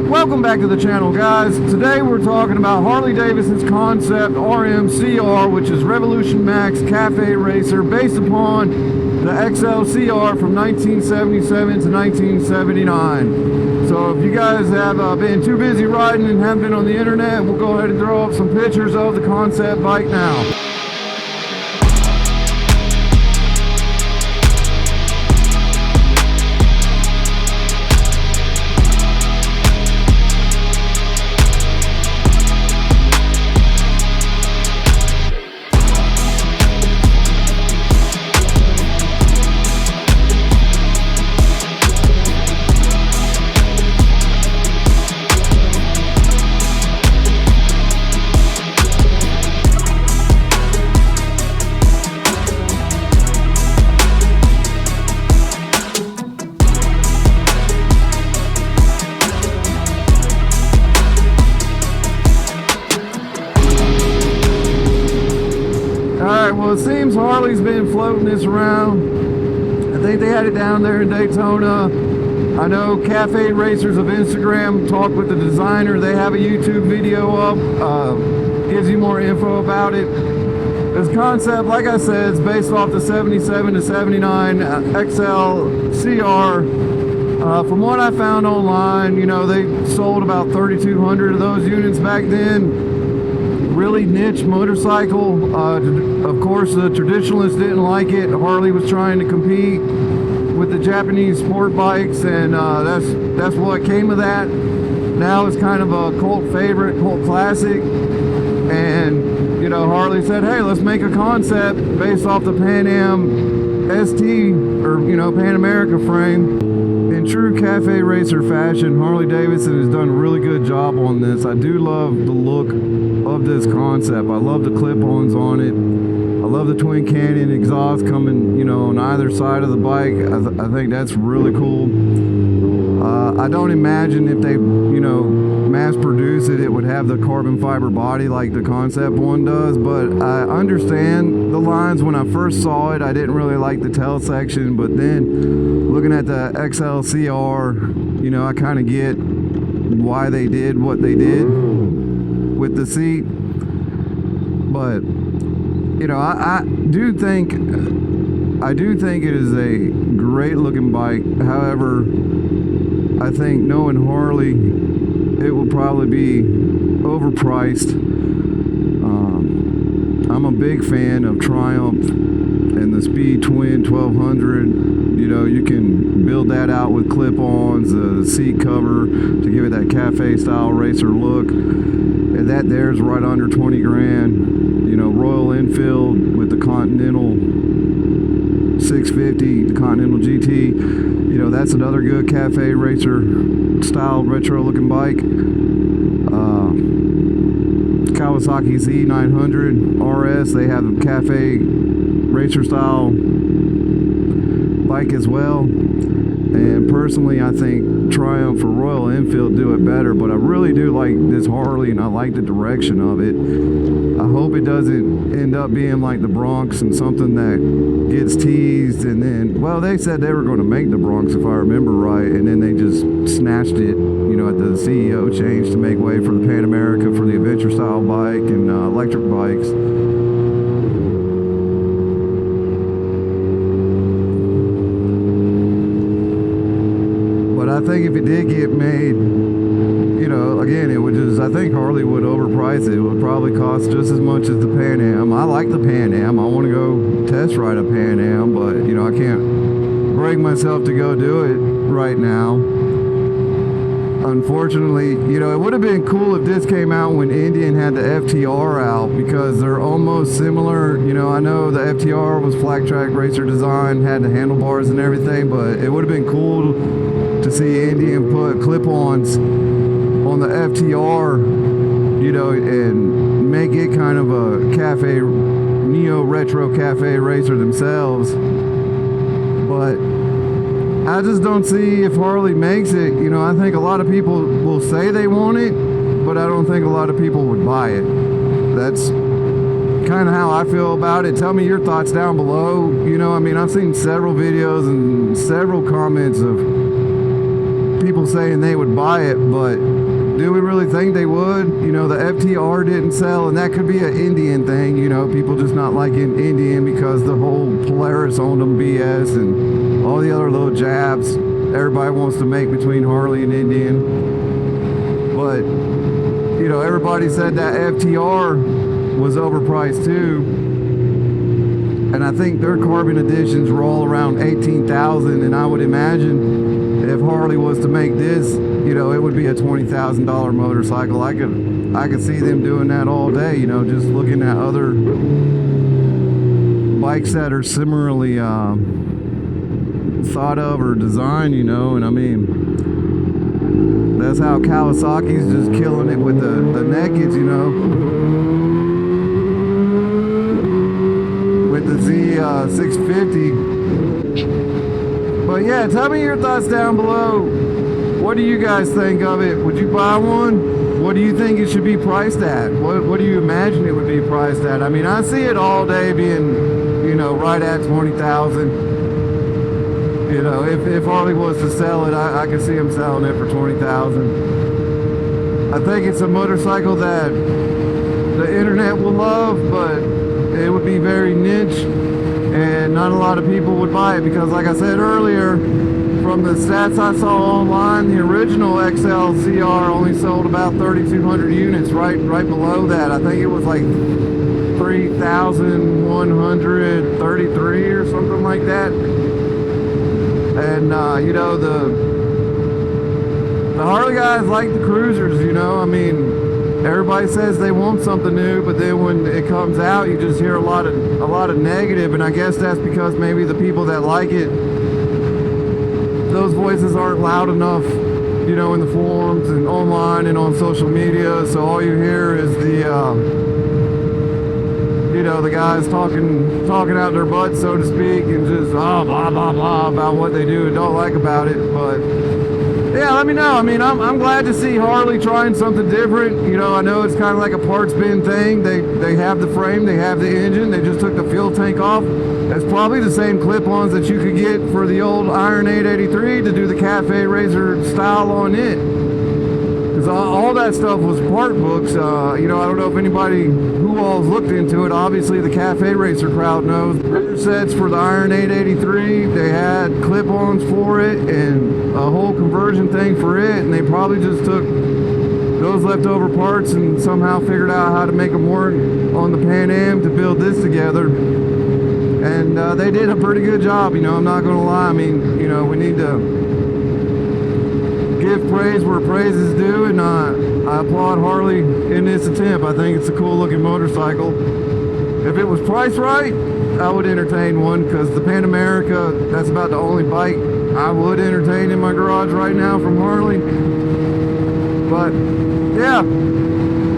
Welcome back to the channel, guys. Today we're talking about Harley-Davidson's concept RMCR, which is Revolution Max Café Racer, based upon the XLCR from 1977 to 1979. So if you guys have been too busy riding and haven't been on the internet, we'll go ahead and throw up some pictures of the concept bike now. Well, it seems Harley's been floating this around. I think they had it down there in Daytona. I know Café Racers of Instagram talked with the designer. They have a YouTube video up. Gives you more info about it. This concept, like I said, is based off the 77 to 79 XLCR. From what I found online, you know, they sold about 3,200 of those units back then. Really niche motorcycle. Of course, the traditionalists didn't like it. Harley was trying to compete with the Japanese sport bikes, and that's what came of that. Now it's kind of a cult favorite, cult classic, and you know, Harley said, hey, let's make a concept based off the Pan Am ST, or you know, Pan America frame. In true Café Racer fashion, Harley-Davidson has done a really good job on this. I do love the look of this concept. I love the clip-ons on it. I love the twin cannon exhaust coming, you know, on either side of the bike. I think that's really cool. I don't imagine if they, you know, mass produce it, it would have the carbon fiber body like the concept one does, but I understand the lines. When I first saw it, I didn't really like the tail section, but then looking at the XLCR, you know, I kind of get why they did what they did with the seat. But you know, I do think it is a great looking bike. However, I think knowing Harley, it will probably be overpriced. I'm a big fan of Triumph and the Speed Twin 1200. You know, you can build that out with clip-ons, the seat cover to give it that cafe style racer look. And that there's right under 20 grand. You know, Royal Enfield with the Continental 650, the Continental GT. You know, that's another good Café Racer style retro looking bike. Kawasaki Z900RS, they have a Café Racer style bike as well. And personally, I think Triumph or Royal Enfield do it better, but I really do like this Harley, and I like the direction of it. I hope it doesn't end up being like the Bronx and something that gets teased, and then, well, they said they were going to make the Bronx, if I remember right, and then they just snatched it, you know, at the CEO change to make way for the Pan America, for the adventure style bike and electric bikes. I think if it did get made, you know, again, it would just, I think Harley would overprice it. It would probably cost just as much as the Pan Am. I like the Pan Am. I want to go test ride a Pan Am, but, you know, I can't bring myself to go do it right now. Unfortunately, you know, it would have been cool if this came out when Indian had the FTR out, because they're almost similar. You know, I know the FTR was flat track racer design, had the handlebars and everything, but it would have been cool to see Indian put clip-ons on the FTR, you know, and make it kind of a cafe, neo-retro Café Racer themselves. But I just don't see if Harley makes it. You know, I think a lot of people will say they want it, but I don't think a lot of people would buy it. That's kind of how I feel about it. Tell me your thoughts down below. You know, I mean, I've seen several videos and several comments of people saying they would buy it, but do we really think they would? You know, the FTR didn't sell, and that could be an Indian thing, you know, people just not liking Indian because the whole Polaris owned them BS and all the other little jabs everybody wants to make between Harley and Indian. But, you know, everybody said that FTR was overpriced too. And I think their carbon editions were all around 18,000, and I would imagine if Harley was to make this, you know, it would be a $20,000 motorcycle. I could see them doing that all day, you know, just looking at other bikes that are similarly thought of or designed, you know. And I mean, that's how Kawasaki's just killing it with the nakeds, you know, with the Z650. But yeah, tell me your thoughts down below. What do you guys think of it? Would you buy one? What do you think it should be priced at? What do you imagine it would be priced at? I mean, I see it all day being, you know, right at 20,000. You know, if Harley was to sell it, I could see him selling it for 20,000. I think it's a motorcycle that the internet will love, but it would be very niche, and not a lot of people would buy it because, like I said earlier, from the stats I saw online, the original XLCR only sold about 3,200 units. Right below that, I think it was like 3,133 or something like that. And you know, the Harley guys like the cruisers. You know, I mean, everybody says they want something new, but then when it comes out, you just hear a lot of negative. And I guess that's because maybe the people that like it, those voices aren't loud enough, you know, in the forums and online and on social media. So all you hear is the, you know, the guys talking out their butts, so to speak, and just blah blah blah about what they do and don't like about it. But yeah, let me know. I mean, I'm glad to see Harley trying something different. You know, I know it's kind of like a parts bin thing. They have the frame, they have the engine, they just took the fuel tank off. That's probably the same clip-ons that you could get for the old Iron 883 to do the Café Racer style on it. Because all that stuff was part books. You know, I don't know if anybody who all's looked into it. Obviously, the Café Racer crowd knows. Rear sets for the Iron 883, they had clip-ons for it and a whole conversion thing for it. And they probably just took those leftover parts and somehow figured out how to make them work on the Pan Am to build this together. And they did a pretty good job, you know, I'm not going to lie. I mean, you know, we need to give praise where praise is due, and I applaud Harley in this attempt. I think it's a cool looking motorcycle. If it was priced right, I would entertain one, because the Pan America, that's about the only bike I would entertain in my garage right now from Harley. But yeah,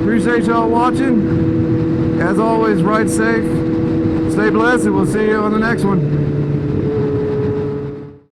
appreciate y'all watching. As always, ride safe. Stay blessed, and we'll see you on the next one.